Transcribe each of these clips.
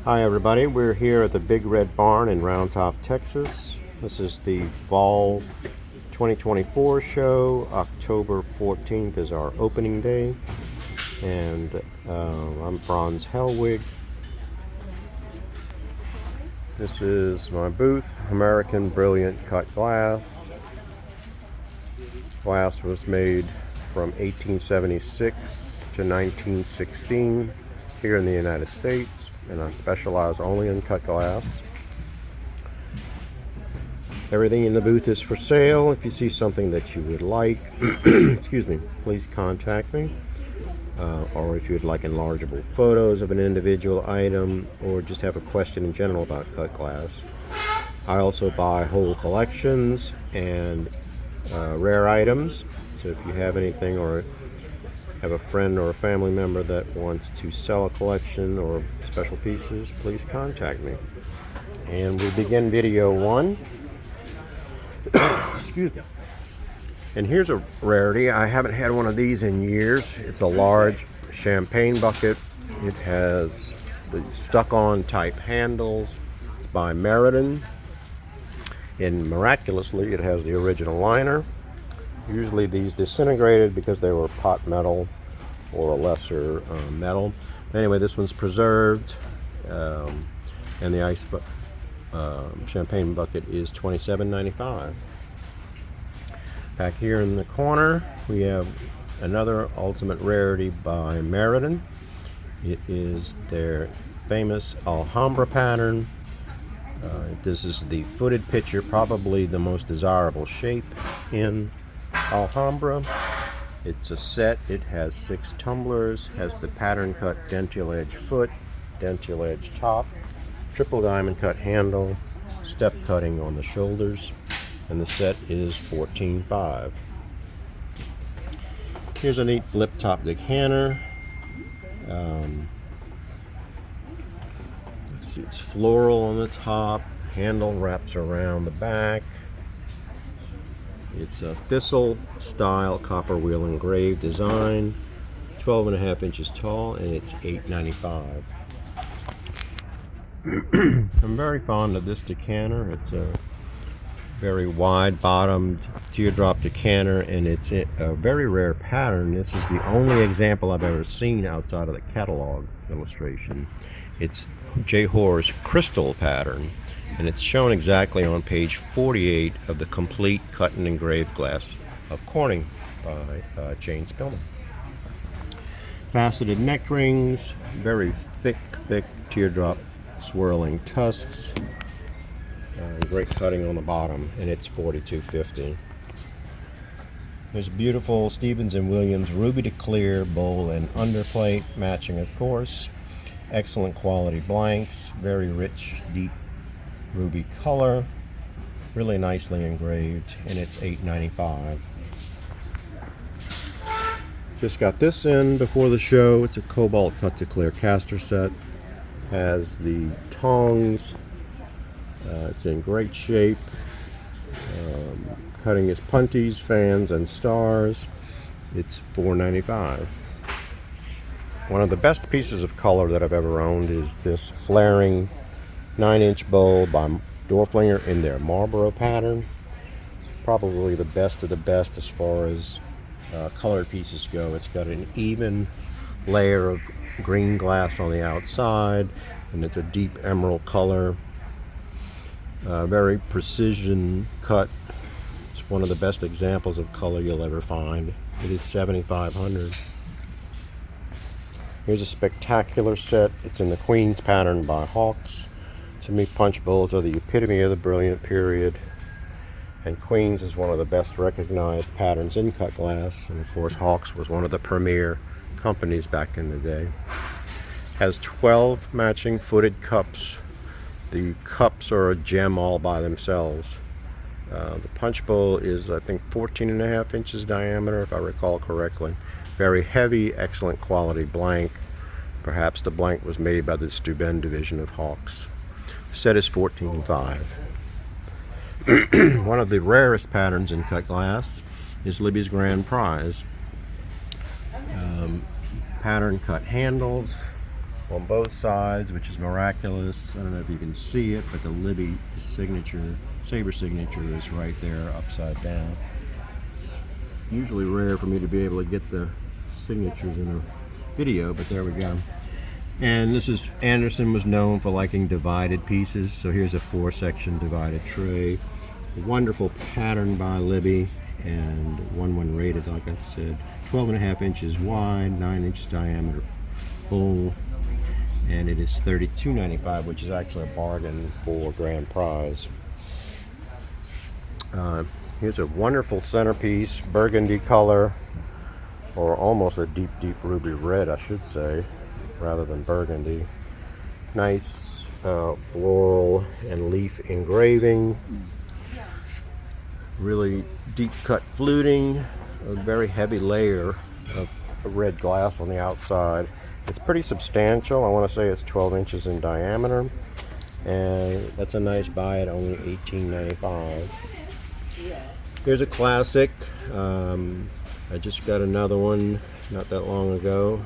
Hi everybody, we're here at the Big Red Barn in Round Top, Texas. This is the Fall 2024 show. October 14th is our opening day. And I'm Franz Hellwig. This is my booth, American Brilliant Cut Glass. Glass was made from 1876 to 1916 here in the United States, and I specialize only in cut glass. Everything in the booth is for sale. If you see something that you would like, excuse me, please contact me. Or if you'd like enlargeable photos of an individual item, or just have a question in general about cut glass. I also buy whole collections and rare items. So if you have anything, or have a friend or a family member that wants to sell a collection or special pieces, please contact me. And we begin video one. Excuse me. And here's a rarity. I haven't had one of these in years. It's a large champagne bucket. It has the stuck-on type handles. It's by Meriden. And miraculously, it has the original liner. Usually these disintegrated because they were pot metal or a lesser metal. Anyway, this one's preserved, and the champagne bucket is $27.95. Back here in the corner, we have another ultimate rarity by Meriden. It is their famous Alhambra pattern. This is the footed pitcher, probably the most desirable shape in Alhambra. It's a set. It has 6 tumblers, has the pattern cut dentile edge foot, dentile edge top, triple diamond cut handle, step cutting on the shoulders, and the set is $14.5. Here's a neat flip top decanter. Let's see, it's floral on the top, handle wraps around the back. It's a thistle style copper wheel engraved design, 12.5 inches tall, and it's $8.95. I'm very fond of this decanter. It's a very wide bottomed teardrop decanter, and it's a very rare pattern. This is the only example I've ever seen outside of the catalog illustration. It's J. Hoare's crystal pattern, and it's shown exactly on page 48 of the complete cut and engraved glass of Corning by Jane Spillman. Faceted neck rings, very thick teardrop swirling tusks. Great cutting on the bottom, and it's $42.50. There's a beautiful Stevens & Williams ruby to clear bowl and underplate, matching of course. Excellent quality blanks, very rich, deep ruby color, really nicely engraved, and it's $8.95. Just got this in before the show. It's a cobalt cut to clear caster set. Has the tongs. It's in great shape. Cutting is punties, fans, and stars. It's $4.95. One of the best pieces of color that I've ever owned is this flaring 9-inch bowl by Dorflinger in their Marlboro pattern. It's probably the best of the best as far as colored pieces go. It's got an even layer of green glass on the outside, and it's a deep emerald color. Very precision cut. It's one of the best examples of color you'll ever find. It is $7,500. Here's a spectacular set. It's in the Queen's pattern by Hawks. To me, punch bowls are the epitome of the brilliant period, and Queen's is one of the best recognized patterns in cut glass, and of course Hawks was one of the premier companies back in the day. Has 12 matching footed cups. The cups are a gem all by themselves. The punch bowl is, I think, 14.5 inches diameter, if I recall correctly. Very heavy, excellent quality blank. Perhaps the blank was made by the Steuben division of Hawks. The set is $14.5. One of the rarest patterns in cut glass is Libby's Grand Prize. Pattern cut handles, on both sides, which is miraculous. I don't know if you can see it, but the Libby signature, saber signature, is right there upside down. It's usually rare for me to be able to get the signatures in a video, but there we go. And this is, Anderson was known for liking divided pieces, so here's a 4-section divided tray. A wonderful pattern by Libby, and 1/1 rated, like I said. 12.5 inches wide, 9 inches diameter bowl, and it is $32.95, which is actually a bargain for grand prize. Here's a wonderful centerpiece, burgundy color, or almost a deep ruby red, I should say, rather than burgundy. Nice floral and leaf engraving, really deep cut fluting, a very heavy layer of red glass on the outside. It's pretty substantial. I want to say it's 12 inches in diameter, and that's a nice buy at only $18.95. Here's a classic. I just got another one not that long ago,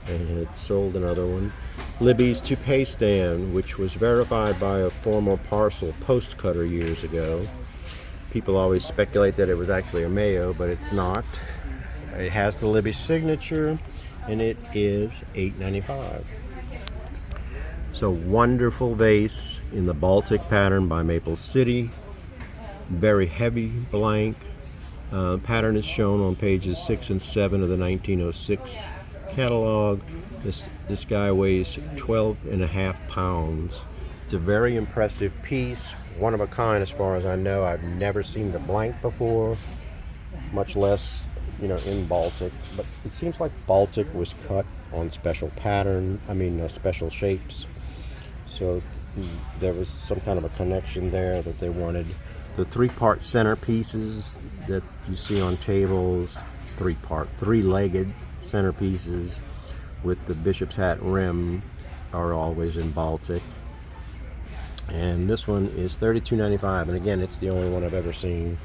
and had sold another one. Libby's toupee stand, which was verified by a former parcel post cutter years ago. People always speculate that it was actually a Mayo, but it's not. It has the Libby signature, and it is $8.95. So wonderful vase in the Baltic pattern by Maple City. Very heavy blank. Pattern is shown on pages 6 and 7 of the 1906 catalog. This guy weighs 12.5 pounds. It's a very impressive piece, one of a kind as far as I know. I've never seen the blank before, much less, in Baltic. But it seems like Baltic was cut on special special shapes. So there was some kind of a connection there, that they wanted the 3-part centerpieces that you see on tables, 3-legged centerpieces with the bishop's hat rim are always in Baltic. And this one is $32.95, and again, it's the only one I've ever seen.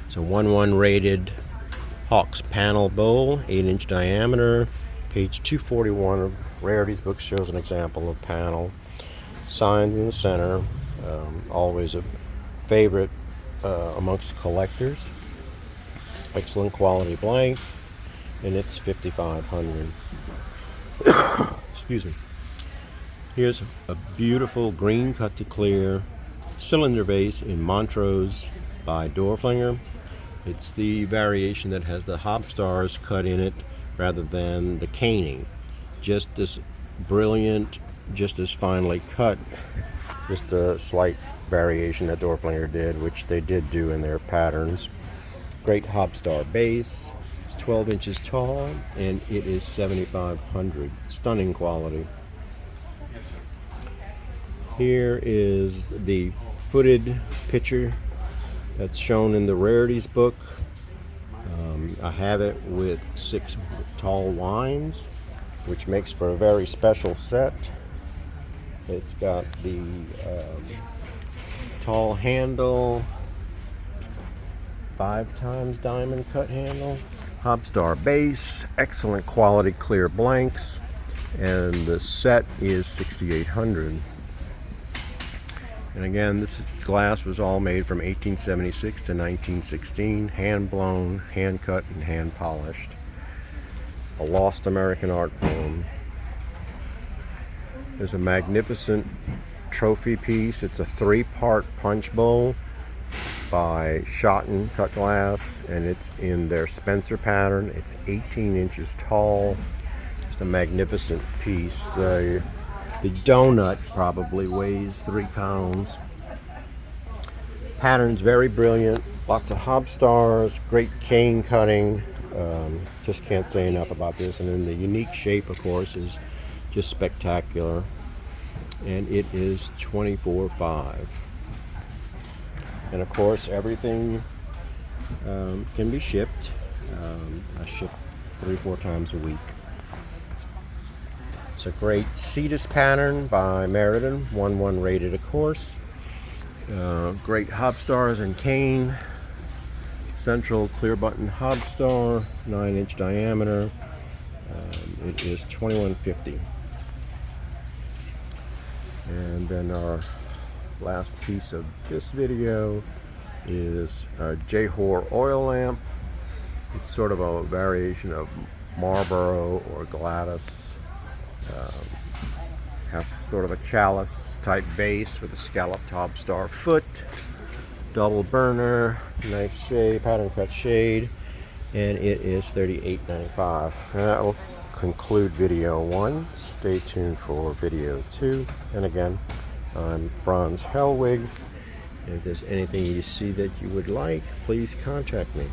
So 1/1 rated Hawks panel bowl, 8-inch diameter. Page 241 of Rarities book shows an example of panel. Signed in the center. Always a favorite amongst collectors. Excellent quality blank, and it's $5,500. Excuse me. Here's a beautiful green cut to clear cylinder vase in Montrose by Dorflinger. It's the variation that has the hop stars cut in it rather than the caning. Just as brilliant, just as finely cut. Just a slight variation that Dorflinger did, which they did do in their patterns. Great hop star base. It's 12 inches tall, and it is $7,500. Stunning quality. Here is the footed pitcher that's shown in the Rarities book. I have it with 6 tall wines, which makes for a very special set. It's got the tall handle, 5 times diamond cut handle, Hobstar base, excellent quality clear blanks, and the set is $6,800. And again, this glass was all made from 1876 to 1916, hand blown, hand cut, and hand polished. A lost American art form. There's a magnificent trophy piece. It's a 3-part punch bowl by Schotten Cut Glass, and it's in their Spencer pattern. It's 18 inches tall. Just a magnificent piece. The donut probably weighs 3 pounds. Pattern's very brilliant. Lots of hop stars, great cane cutting. Just can't say enough about this. And then the unique shape, of course, is just spectacular. And it is $24.5. And of course, everything can be shipped. I ship 3-4 times a week. It's a great Cetus pattern by Meriden, 1/1 rated, of course. Great hop stars and cane. Central clear button hop star, 9-inch diameter. It is $21.50. And then our last piece of this video is a J-Hor oil lamp. It's sort of a variation of Marlboro or Gladys. Has sort of a chalice type base with a scallop top star foot, double burner, nice shade, pattern cut shade, and it is $38.95. That will conclude video 1. Stay tuned for video 2. And again, I'm Franz Hellwig. If there's anything you see that you would like, please contact me.